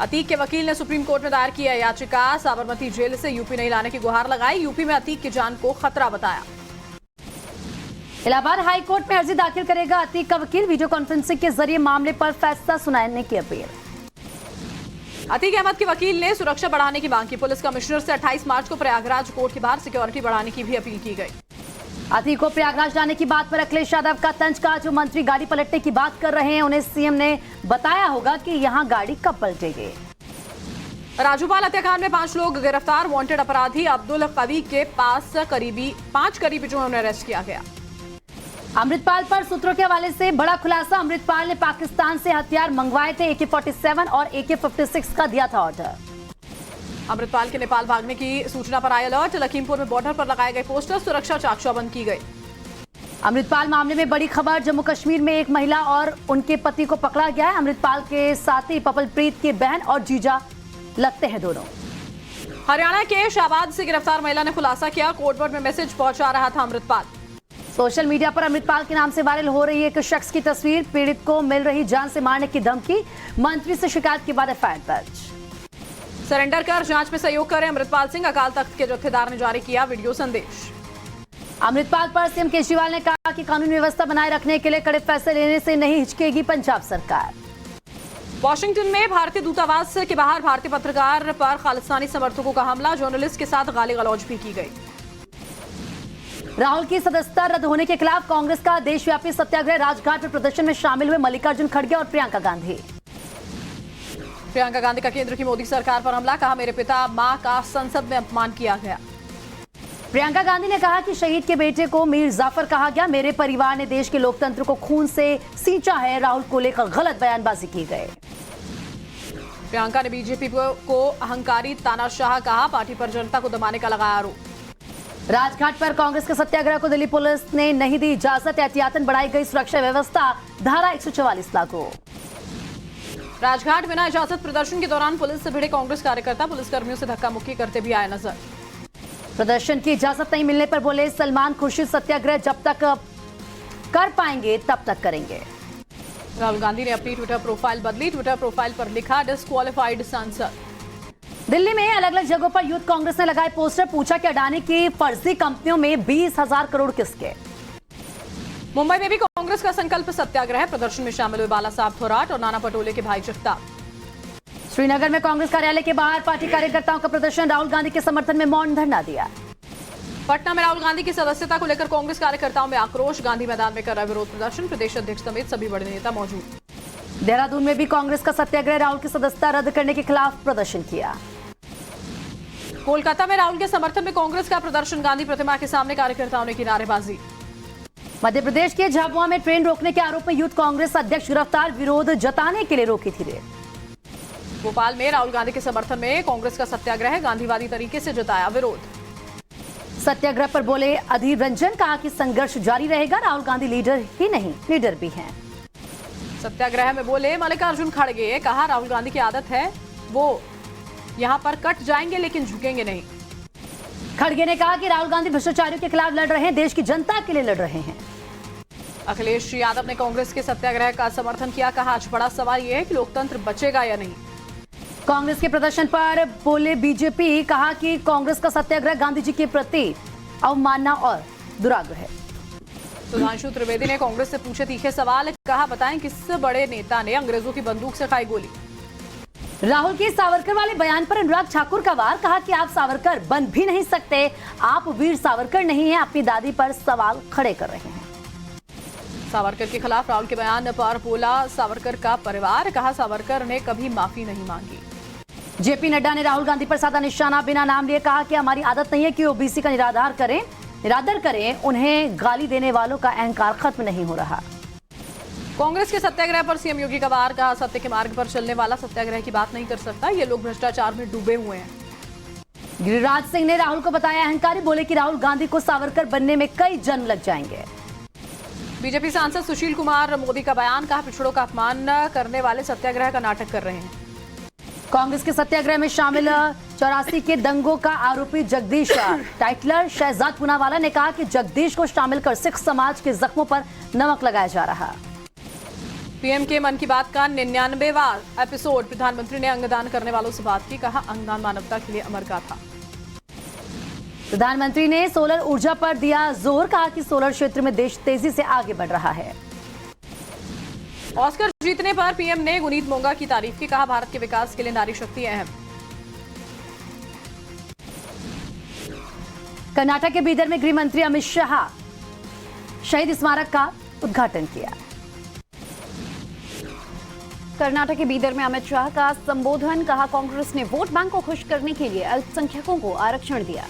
C: अतीक के वकील ने सुप्रीम कोर्ट में दायर किया याचिका। साबरमती जेल से यूपी नहीं लाने की गुहार लगाई। यूपी में अतीक की जान को खतरा बताया।
B: इलाहाबाद हाई कोर्ट में अर्जी दाखिल करेगा अतीक का वकील। वीडियो कॉन्फ्रेंसिंग के जरिए मामले पर फैसला सुनाने की अपील।
C: अतीक अहमद के वकील ने सुरक्षा बढ़ाने की मांग की। पुलिस कमिश्नर से 28 मार्च को प्रयागराज कोर्ट के बाहर सिक्योरिटी बढ़ाने की भी अपील की गई।
B: अतीक को प्रयागराज लाने की बात पर अखिलेश यादव का तंज कहा। जो मंत्री गाड़ी पलटने की बात कर रहे हैं उन्हें सीएम ने बताया होगा कि यहां गाड़ी कब पलटेगी।
C: राजूपाल हत्याकांड में 5 लोग गिरफ्तार। वांटेड अपराधी अब्दुल कवी के पास 5 करीबी जो है उन्हें अरेस्ट किया गया।
B: अमृतपाल पर सूत्रों के हवाले से बड़ा खुलासा। अमृतपाल ने पाकिस्तान से हथियार मंगवाए थे। AK-47 और AK-56 का दिया था ऑर्डर।
C: अमृतपाल के नेपाल भागने की सूचना पर आया अलर्ट। लखीमपुर में बॉर्डर पर लगाए गए पोस्टर, सुरक्षा चाक चौबंद की गई।
B: अमृतपाल मामले में बड़ी खबर, जम्मू कश्मीर में एक महिला और उनके पति को पकड़ा गया है। अमृतपाल के साथी पपलप्रीत की बहन और जीजा लगते हैं दोनों।
C: हरियाणा के शाहबाद से गिरफ्तार महिला ने खुलासा किया, कोडवर्ड में मैसेज पहुंचा रहा था अमृतपाल।
B: सोशल मीडिया पर अमृतपाल के नाम से वायरल हो रही एक शख्स की तस्वीर, पीड़ित को मिल रही जान से मारने की धमकी, मंत्री से शिकायत के बाद एफआईआर दर्ज।
C: सरेंडर कर जांच में सहयोग करें अमृतपाल सिंह, अकाल तख्त के जत्थेदार ने जारी किया वीडियो संदेश।
B: अमृतपाल पर सीएम केजरीवाल ने कहा कि कानून व्यवस्था बनाए रखने के लिए कड़े फैसले लेने से नहीं हिचकेगी पंजाब सरकार।
C: वॉशिंगटन में भारतीय दूतावास के बाहर भारतीय पत्रकार पर खालिस्तानी समर्थकों का हमला, जर्नलिस्ट के साथ गाली गलौज भी की गई।
B: राहुल की सदस्यता रद्द होने के खिलाफ कांग्रेस का देशव्यापी सत्याग्रह, राजघाट पर प्रदर्शन में शामिल हुए मल्लिकार्जुन खड़गे और प्रियंका गांधी।
C: प्रियंका गांधी का केंद्र की मोदी सरकार पर हमला, कहा मेरे पिता मां का संसद में अपमान किया गया।
B: प्रियंका गांधी ने कहा कि शहीद के बेटे को मीर जाफर कहा गया, मेरे परिवार ने देश के लोकतंत्र को खून से सींचा है, राहुल को लेकर गलत बयानबाजी की गई।
C: प्रियंका ने बीजेपी को अहंकारी तानाशाह कहा, पार्टी पर जनता को दबाने का लगाया आरोप।
B: राजघाट पर कांग्रेस के सत्याग्रह को दिल्ली पुलिस ने नहीं दी इजाजत, एहतियातन बढ़ाई गई सुरक्षा व्यवस्था, धारा 144 लागू।
C: राजघाट बिना इजाजत प्रदर्शन के दौरान पुलिस से भिड़े कांग्रेस कार्यकर्ता, पुलिसकर्मियों से धक्का मुक्की करते भी आए नजर।
B: प्रदर्शन की इजाजत नहीं मिलने पर बोले सलमान खुर्शीद, सत्याग्रह जब तक कर पाएंगे तब तक करेंगे।
C: राहुल गांधी ने अपनी ट्विटर प्रोफाइल बदली, ट्विटर प्रोफाइल पर लिखा डिस्क्वालिफाइड सांसद।
B: दिल्ली में अलग अलग जगहों पर यूथ कांग्रेस ने लगाए पोस्टर, पूछा कि अडानी की फर्जी कंपनियों में 20,000 करोड़ किसके।
C: मुंबई में भी कांग्रेस का संकल्प सत्याग्रह, प्रदर्शन में शामिल हुए बाला साहब थोराट और नाना पटोले के भाई जगताप।
B: श्रीनगर में कांग्रेस कार्यालय के बाहर पार्टी कार्यकर्ताओं का प्रदर्शन, राहुल गांधी के समर्थन में मौन धरना दिया।
C: पटना में राहुल गांधी की सदस्यता को लेकर कांग्रेस कार्यकर्ताओं में आक्रोश, गांधी मैदान में कर रहा विरोध प्रदर्शन, प्रदेश अध्यक्ष समेत सभी बड़े नेता मौजूद।
B: देहरादून में भी कांग्रेस का सत्याग्रह, राहुल की सदस्यता रद्द करने के खिलाफ प्रदर्शन किया।
C: कोलकाता में राहुल के समर्थन में कांग्रेस का प्रदर्शन, गांधी प्रतिमा के सामने कार्यकर्ताओं ने की नारेबाजी।
B: मध्य प्रदेश के झाबुआ में ट्रेन रोकने के आरोप में यूथ कांग्रेस अध्यक्ष गिरफ्तार, विरोध जताने के लिए रोकी थी रेल।
C: भोपाल में राहुल गांधी के समर्थन में कांग्रेस का सत्याग्रह, गांधीवादी तरीके से जताया विरोध।
B: सत्याग्रह पर बोले अधीर रंजन, कहा कि संघर्ष जारी रहेगा, राहुल गांधी लीडर ही नहीं लीडर भी हैं।
C: सत्याग्रह में बोले मल्लिकार्जुन खड़गे, कहा राहुल गांधी की आदत है, वो यहां पर कट जाएंगे लेकिन झुकेंगे नहीं।
B: खड़गे ने कहा कि राहुल गांधी भ्रष्टाचारियों के खिलाफ लड़ रहे हैं, देश की जनता के लिए लड़ रहे हैं।
C: अखिलेश यादव ने कांग्रेस के सत्याग्रह का समर्थन किया, कहा आज बड़ा सवाल यह है कि लोकतंत्र बचेगा या नहीं।
B: कांग्रेस के प्रदर्शन पर बोले बीजेपी, कहा कि कांग्रेस का सत्याग्रह गांधी जी के प्रति अवमानना और दुराग्रह है।
C: सुधांशु त्रिवेदी ने कांग्रेस से पूछे तीखे सवाल, कहा बताएं किस बड़े नेता ने अंग्रेजों की बंदूक से खाई गोली।
B: राहुल के सावरकर वाले बयान पर अनुराग ठाकुर का वार, कहा कि आप सावरकर बन भी नहीं सकते, आप वीर सावरकर नहीं हैं, अपनी दादी पर सवाल खड़े कर रहे हैं।
C: सावरकर के खिलाफ राहुल के बयान पर बोला सावरकर का परिवार, कहा सावरकर ने कभी माफी नहीं मांगी।
B: जेपी नड्डा ने राहुल गांधी पर साधा निशाना बिना नाम लिए, कहा कि हमारी आदत नहीं है कि ओबीसी का निरादर करें, उन्हें गाली देने वालों का अहंकार खत्म नहीं हो रहा।
C: कांग्रेस के सत्याग्रह पर सीएम योगी का वार, कहा सत्य के मार्ग पर चलने वाला सत्याग्रह की बात नहीं कर सकता, ये लोग भ्रष्टाचार में डूबे हुए हैं।
B: गिरिराज सिंह ने राहुल को बताया अहंकारी, बोले कि राहुल गांधी को सावरकर बनने में कई जन्म लग जाएंगे।
C: बीजेपी सांसद सुशील कुमार मोदी का बयान, कहा पिछड़ों का अपमान करने वाले सत्याग्रह का नाटक कर रहे हैं।
B: कांग्रेस के सत्याग्रह में शामिल 84 के दंगों का आरोपी जगदीश टाइटलर शहजाद पूनावाला ने कहा कि जगदीश को शामिल कर सिख समाज के जख्मों पर नमक लगाया जा रहा।
C: पीएम के मन की बात का 99वां एपिसोड, प्रधानमंत्री ने अंगदान करने वालों से बात की, कहा अंगदान मानवता के लिए अमर गाथा।
B: प्रधानमंत्री ने सोलर ऊर्जा पर दिया जोर, कहा कि सोलर क्षेत्र में देश तेजी से आगे बढ़ रहा है।
C: ऑस्कर जीतने पर पीएम ने गुनीत मोंगा की तारीफ की, कहा भारत के विकास के लिए नारी शक्ति अहम।
B: कर्नाटक के बीदर में गृह मंत्री अमित शाह शहीद स्मारक का उद्घाटन किया।
A: कर्नाटक के बीदर में अमित शाह का संबोधन, कहा कांग्रेस ने वोट बैंक को खुश करने के लिए अल्पसंख्यकों को आरक्षण दिया।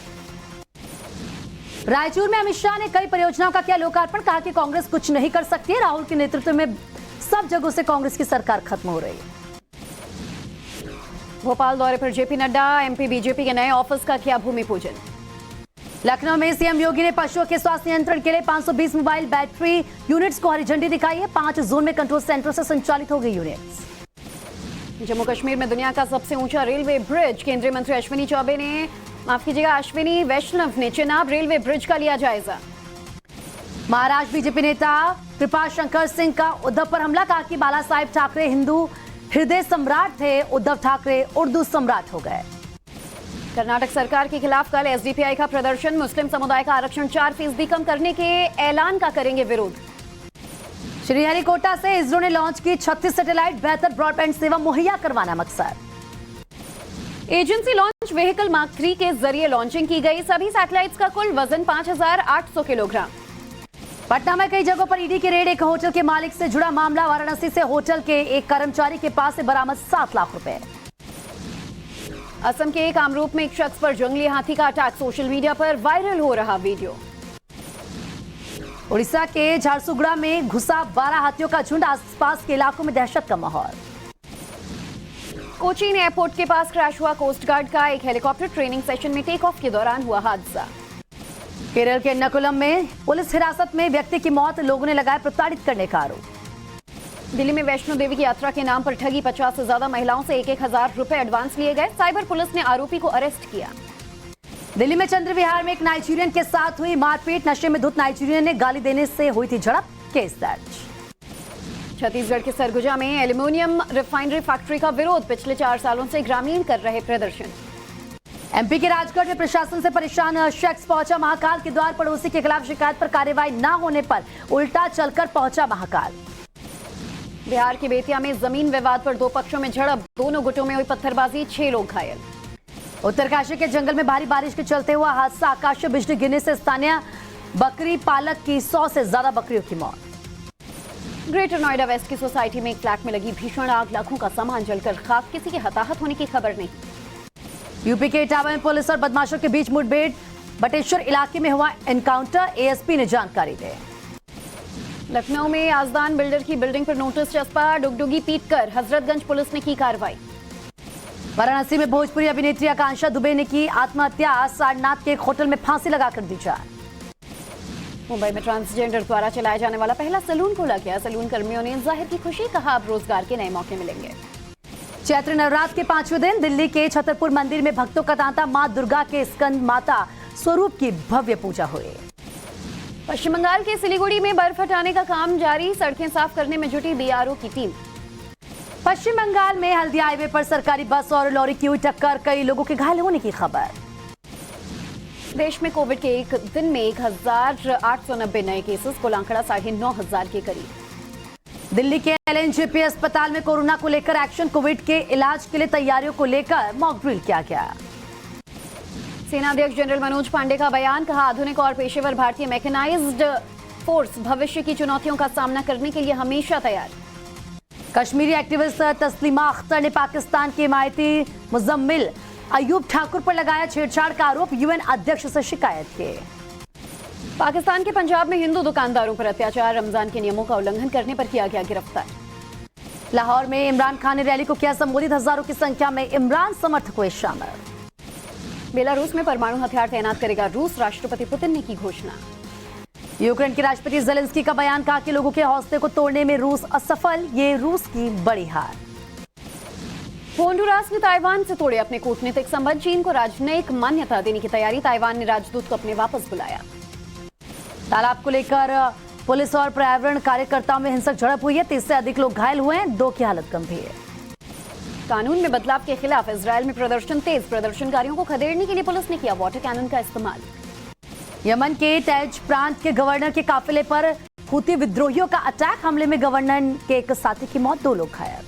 B: रायचूर में अमित शाह ने कई परियोजनाओं का किया लोकार्पण, कहा कि कांग्रेस कुछ नहीं कर सकती है, राहुल के नेतृत्व में सब जगहों से कांग्रेस की सरकार खत्म हो रही है।
A: भोपाल दौरे पर जेपी नड्डा, एमपी बीजेपी के नए ऑफिस का किया भूमि पूजन।
B: लखनऊ में सीएम योगी ने पशुओं के स्वास्थ्य नियंत्रण के लिए 520 मोबाइल बैटरी यूनिट्स को हरी झंडी दिखाई है। 5 जोन में कंट्रोल सेंटर से संचालित हो गई यूनिट्स।
A: जम्मू कश्मीर में दुनिया का सबसे ऊंचा रेलवे ब्रिज, केंद्रीय मंत्री अश्विनी वैष्णव ने चेनाब रेलवे ब्रिज का लिया जायजा।
B: महाराष्ट्र बीजेपी नेता कृपा शंकर सिंह का उद्धव पर हमला, कहा कि बाला साहेब ठाकरे हिंदू हृदय सम्राट थे, उद्धव ठाकरे उर्दू सम्राट हो गए।
A: कर्नाटक सरकार के खिलाफ कल एसडीपीआई का प्रदर्शन, मुस्लिम समुदाय का आरक्षण 4% कम करने के ऐलान का करेंगे विरोध।
B: श्रीहरिकोटा से इसरो ने लॉन्च की 36 सैटेलाइट, बेहतर ब्रॉडबैंड सेवा मुहैया करवाना मकसद।
A: एजेंसी लॉन्च व्हीकल मार्क 3 के जरिए लॉन्चिंग की गई। सभी सैटेलाइट्स का कुल वजन 5800 किलोग्राम।
B: पटना में कई जगहों पर ईडी की रेड, एक होटल के मालिक से जुड़ा मामला। वाराणसी से होटल के एक कर्मचारी के पास से बरामद 7 लाख रुपए।
A: असम के कामरूप में एक शख्स पर जंगली हाथी का अटैक, सोशल मीडिया पर वायरल हो रहा वीडियो।
B: उड़ीसा के झारसुगुड़ा में घुसा 12 हाथियों का झुंड, आसपास के इलाकों में दहशत का माहौल।
A: कोचीन एयरपोर्ट के पास क्रैश हुआ कोस्ट गार्ड का एक हेलीकॉप्टर, ट्रेनिंग सेशन में टेक ऑफ के दौरान हुआ हादसा।
B: केरल के एर्नाकुलम में पुलिस हिरासत में व्यक्ति की मौत, लोगों ने लगाया प्रताड़ित करने का आरोप।
A: दिल्ली में वैष्णो देवी की यात्रा के नाम पर ठगी, 50 से ज्यादा महिलाओं से 1,000 रुपए एडवांस लिए गए। साइबर पुलिस ने आरोपी को अरेस्ट किया।
B: दिल्ली में चंद्र विहार में एक नाइजीरियन के साथ हुई मारपीट, नशे में धुत नाइजीरियन ने गाली देने से हुई थी झड़प, केस दर्ज।
A: छत्तीसगढ़ के सरगुजा में एल्यूमिनियम रिफाइनरी फैक्ट्री का विरोध, पिछले 4 सालों से ग्रामीण कर रहे प्रदर्शन।
B: एमपी के राजगढ़ में प्रशासन से परेशान शख्स पहुंचा महाकाल के द्वार, पड़ोसी के खिलाफ शिकायत पर कार्रवाई न होने पर उल्टा चलकर पहुंचा महाकाल।
A: बिहार के बेतिया में जमीन विवाद पर 2 पक्षों में झड़प, दोनों गुटों में हुई पत्थरबाजी, 6 लोग घायल।
B: उत्तरकाशी के जंगल में भारी बारिश के चलते हुआ हादसा, आकाशीय बिजली गिरने से स्थानीय बकरी पालक की 100 से ज्यादा बकरियों की मौत।
A: ग्रेटर नोएडा वेस्ट की सोसाइटी में एक फ्लैट में लगी भीषण आग, लाखों का सामान जलकर खाक, किसी के हताहत होने की खबर नहीं।
B: यूपी के इटावा में पुलिस और बदमाशों के बीच मुठभेड़, बटेश्वर इलाके में हुआ एनकाउंटर, एएसपी ने जानकारी दी।
A: लखनऊ में आजदान बिल्डर की बिल्डिंग पर नोटिस चस्पा, डुगडुगी पीटकर हजरतगंज पुलिस ने की कार्रवाई।
B: वाराणसी में भोजपुरी अभिनेत्री आकांक्षा दुबे ने की आत्महत्या, सारनाथ के एक होटल में फांसी लगाकर दी जान।
A: मुंबई में ट्रांसजेंडर द्वारा चलाया जाने वाला पहला सैलून खोला गया, सैलून कर्मियों ने जाहिर की खुशी, कहा अब रोजगार के नए मौके मिलेंगे।
B: चैत्र नवरात्र के 5वें दिन दिल्ली के छतरपुर मंदिर में भक्तों का तांता, मां दुर्गा के स्कंद माता स्वरूप की भव्य पूजा हुई।
A: पश्चिम बंगाल के सिलीगुड़ी में बर्फ हटाने का काम जारी, सड़कें साफ करने में जुटी बीआरओ की टीम।
B: पश्चिम बंगाल में हल्दिया हाईवे पर सरकारी बस और लॉरी की हुई टक्कर, कई लोगों के घायल होने की खबर।
A: देश में कोविड के एक दिन में 1,890 नए केसेस, कुल आंकड़ा 9,500 के करीब।
B: दिल्ली के एलएनजेपी अस्पताल में कोरोना को लेकर एक्शन, कोविड के इलाज के लिए तैयारियों को लेकर मॉक ड्रिल किया गया।
A: सेना अध्यक्ष जनरल मनोज पांडे का बयान, कहा आधुनिक और पेशेवर भारतीय मैकेनाइज्ड फोर्स भविष्य की चुनौतियों का सामना करने के लिए हमेशा तैयार।
B: कश्मीरी एक्टिविस्ट तस्लीमा अख्तर ने पाकिस्तान के हिमायती मुजम्मिल अयूब ठाकुर पर लगाया छेड़छाड़ का आरोप, यूएन अध्यक्ष से शिकायत की।
A: पाकिस्तान के पंजाब में हिंदू दुकानदारों पर अत्याचार, रमजान के नियमों का उल्लंघन करने पर किया गया गिरफ्तार।
B: लाहौर में इमरान खान ने रैली को किया संबोधित, हजारों की संख्या में इमरान समर्थक हुए शामिल।
A: बेलारूस में परमाणु हथियार तैनात करेगा रूस, राष्ट्रपति पुतिन ने की घोषणा।
B: यूक्रेन के राष्ट्रपति जेलेंस्की का बयान, कहा कि लोगों के हौसले को तोड़ने में रूस असफल, ये रूस की बड़ी हार। होंडुरास ने ताइवान से तोड़े अपने कूटनीतिक संबंध, चीन को राजनयिक मान्यता देने की तैयारी, ताइवान ने राजदूत को अपने वापस बुलाया। तालाब को लेकर पुलिस और पर्यावरण कार्यकर्ताओं में हिंसक झड़प हुई है, 30 से अधिक लोग घायल हुए हैं, 2 की हालत गंभीर। कानून में बदलाव के खिलाफ इजरायल में प्रदर्शन तेज, प्रदर्शनकारियों को खदेड़ने के लिए पुलिस ने किया वाटर कैनन का इस्तेमाल। यमन के तैज प्रांत के गवर्नर के काफिले पर हूती विद्रोहियों का अटैक, हमले में गवर्नर के एक साथी की मौत, 2 लोग घायल।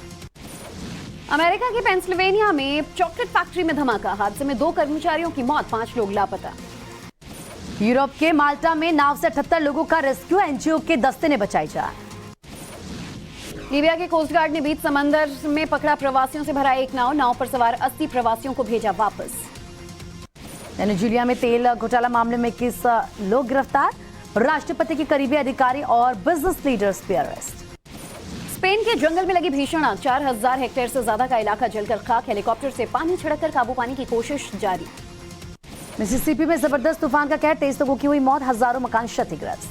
B: अमेरिका के पेंसिल्वेनिया में चॉकलेट फैक्ट्री में धमाका, हादसे में 2 कर्मचारियों की मौत, 5 लोग लापता। यूरोप के माल्टा में नाव से 78 लोगों का रेस्क्यू, एनजीओ के दस्ते ने बचाई जान। लीबिया के कोस्ट गार्ड ने बीच समंदर में पकड़ा प्रवासियों से भरा एक नाव पर सवार 80 प्रवासियों को भेजा वापस। वेनेजुएला में तेल घोटाला मामले में 21 लोग गिरफ्तार, राष्ट्रपति के करीबी अधिकारी और बिजनेस लीडर्स भी अरेस्ट। स्पेन के जंगल में लगी भीषण आग, 4000 हेक्टेयर से ज्यादा का इलाका जलकर खाक, हेलीकॉप्टर से पानी छिड़ककर काबू पाने की कोशिश जारी। मिसिसिपी में जबरदस्त तूफान का कहर, 23 लोगों की हुई मौत, हजारों मकान क्षतिग्रस्त।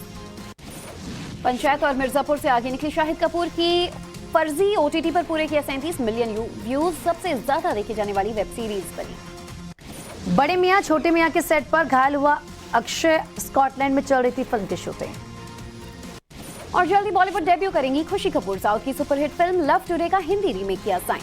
A: पंचायत और मिर्जापुर से आगे निकली शाहिद कपूर की फर्जी OTT पर पूरे किया 37 मिलियन व्यूज, सबसे ज्यादा देखी जाने वाली वेब सीरीज बनी।
B: बड़े मियां छोटे मियां के सेट पर घायल हुआ अक्षय, स्कॉटलैंड में चल रही थी फिल्म की शूटिंग।
A: और जल्दी बॉलीवुड डेब्यू करेंगी खुशी कपूर, साउथ की सुपरहिट फिल्म लव टुडे का हिंदी रीमेक किया साइन।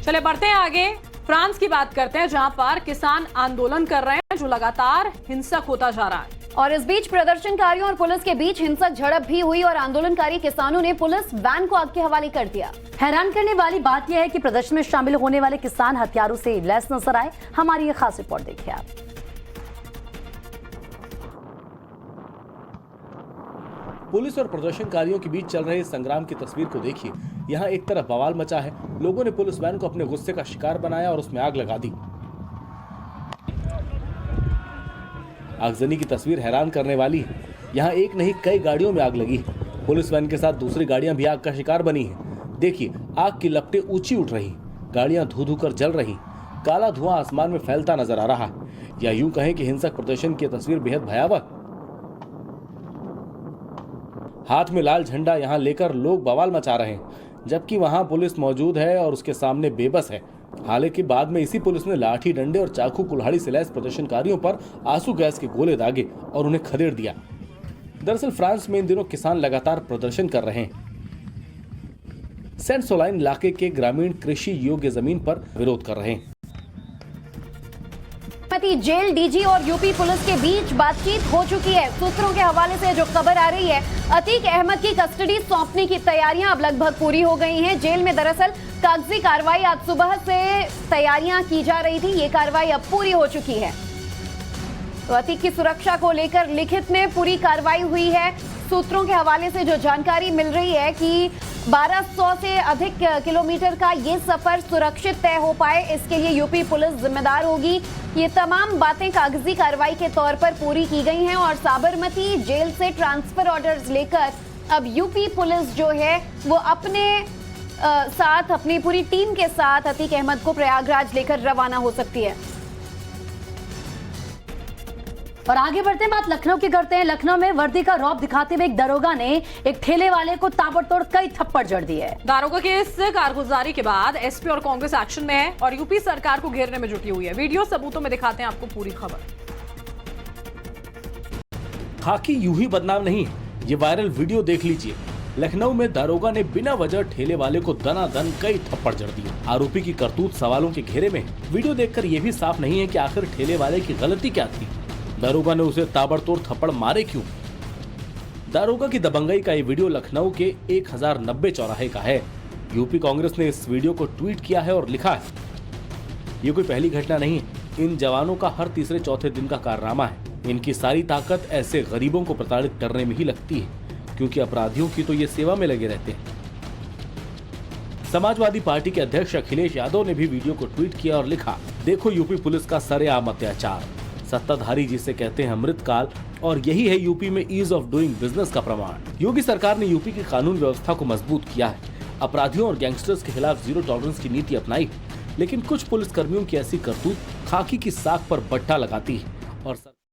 C: चले बढ़ते हैं आगे, फ्रांस की बात करते हैं जहां पर किसान आंदोलन कर रहे हैं जो लगातार हिंसक होता जा रहा है।
A: और इस बीच प्रदर्शनकारियों और पुलिस के बीच हिंसक झड़प भी हुई और आंदोलनकारी किसानों ने पुलिस वैन को आग के हवाले कर दिया।
B: हैरान करने वाली बात यह है कि प्रदर्शन में शामिल होने वाले किसान हथियारों से लैस नजर आए। हमारी ये खास रिपोर्ट देखिए आप।
H: पुलिस और प्रदर्शनकारियों के बीच चल रहे संग्राम की तस्वीर को देखिए। यहाँ एक तरफ बवाल मचा है, लोगों ने पुलिस वैन को अपने गुस्से का शिकार बनाया और उसमें आग लगा दी। आगजनी की तस्वीर हैरान करने वाली है। यहाँ एक नहीं कई गाड़ियों में आग लगी। पुलिस वैन के साथ दूसरी गाड़ियां भी आग का शिकार बनी हैं। देखिए, आग की लपटें ऊंची उठ रही, गाड़ियां धू धू कर जल रही, काला धुआं आसमान में फैलता नजर आ रहा है। या यूं कहें कि हिंसक प्रदर्शन की तस्वीर बेहद भयावह। हाथ में लाल झंडा यहाँ लेकर लोग बवाल मचा रहे हैं, जबकि वहां पुलिस मौजूद है और उसके सामने बेबस है। हालांकि बाद में इसी पुलिस ने लाठी डंडे और चाकू कुल्हाड़ी से लैस प्रदर्शनकारियों पर आंसू गैस के गोले दागे और उन्हें खदेड़ दिया। दरअसल फ्रांस में इन दिनों किसान लगातार प्रदर्शन कर रहे हैं। सेंट सोलाइन इलाके के ग्रामीण कृषि योग्य जमीन पर विरोध कर रहे हैं।
A: जेल डीजी और यूपी पुलिस के बीच बातचीत हो चुकी है। सूत्रों के हवाले से जो खबर आ रही है, अतीक अहमद की कस्टडी सौंपने की तैयारियां अब लगभग पूरी हो गई हैं। जेल में दरअसल कागजी कार्रवाई आज सुबह से तैयारियां की जा रही थी, ये कार्रवाई अब पूरी हो चुकी है। तो अतीक की सुरक्षा को लेकर लिखित में पूरी कार्रवाई हुई है। सूत्रों के हवाले से जो जानकारी मिल रही है कि 1200 से अधिक किलोमीटर का ये सफर सुरक्षित तय हो पाए, इसके लिए यूपी पुलिस जिम्मेदार होगी। ये तमाम बातें कागजी कार्रवाई के तौर पर पूरी की गई हैं और साबरमती जेल से ट्रांसफर ऑर्डर्स लेकर अब यूपी पुलिस जो है वो अपने साथ, अपनी पूरी टीम के साथ अतीक अहमद को प्रयागराज लेकर रवाना हो सकती है।
B: और आगे बढ़ते हैं, बात लखनऊ की करते हैं। लखनऊ में वर्दी का रौब दिखाते हुए एक दरोगा ने एक ठेले वाले को ताबड़तोड़ कई थप्पड़ जड़ दिए।
C: दारोगा की इस कारगुजारी के बाद एसपी और कांग्रेस एक्शन में है और यूपी सरकार को घेरने में जुटी हुई है। वीडियो सबूतों में दिखाते हैं आपको पूरी खबर।
H: खाकी यूं ही बदनाम नहीं है, ये वायरल वीडियो देख लीजिए। लखनऊ में दारोगा ने बिना वजह ठेले वाले को दनादन कई थप्पड़ जड़ दिए। आरोपी की करतूत सवालों के घेरे में है। वीडियो देखकर यह भी साफ नहीं है कि आखिर ठेले वाले की गलती क्या थी। दारोगा ने उसे ताबड़तोड़ थप्पड़ मारे क्यों? दारोगा की दबंगई का ये वीडियो लखनऊ के 1090 चौराहे का है। यूपी कांग्रेस ने इस वीडियो को ट्वीट किया है और लिखा है, ये कोई पहली घटना नहीं है। इन जवानों का हर तीसरे चौथे दिन का कारनामा है। इनकी सारी ताकत ऐसे गरीबों को प्रताड़ित करने में ही लगती है, क्योंकि अपराधियों की तो ये सेवा में लगे रहते हैं। समाजवादी पार्टी के अध्यक्ष अखिलेश यादव ने भी वीडियो को ट्वीट किया और लिखा, देखो यूपी पुलिस का सरेआम अत्याचार, सत्ताधारी जिसे कहते हैं अमृतकाल, और यही है यूपी में ईज ऑफ डूइंग बिजनेस का प्रमाण। योगी सरकार ने यूपी की कानून व्यवस्था को मजबूत किया है, अपराधियों और गैंगस्टर्स के खिलाफ जीरो टॉलरेंस की नीति अपनाई, लेकिन कुछ पुलिसकर्मियों की ऐसी करतूत खाकी की साख पर बट्टा लगाती है और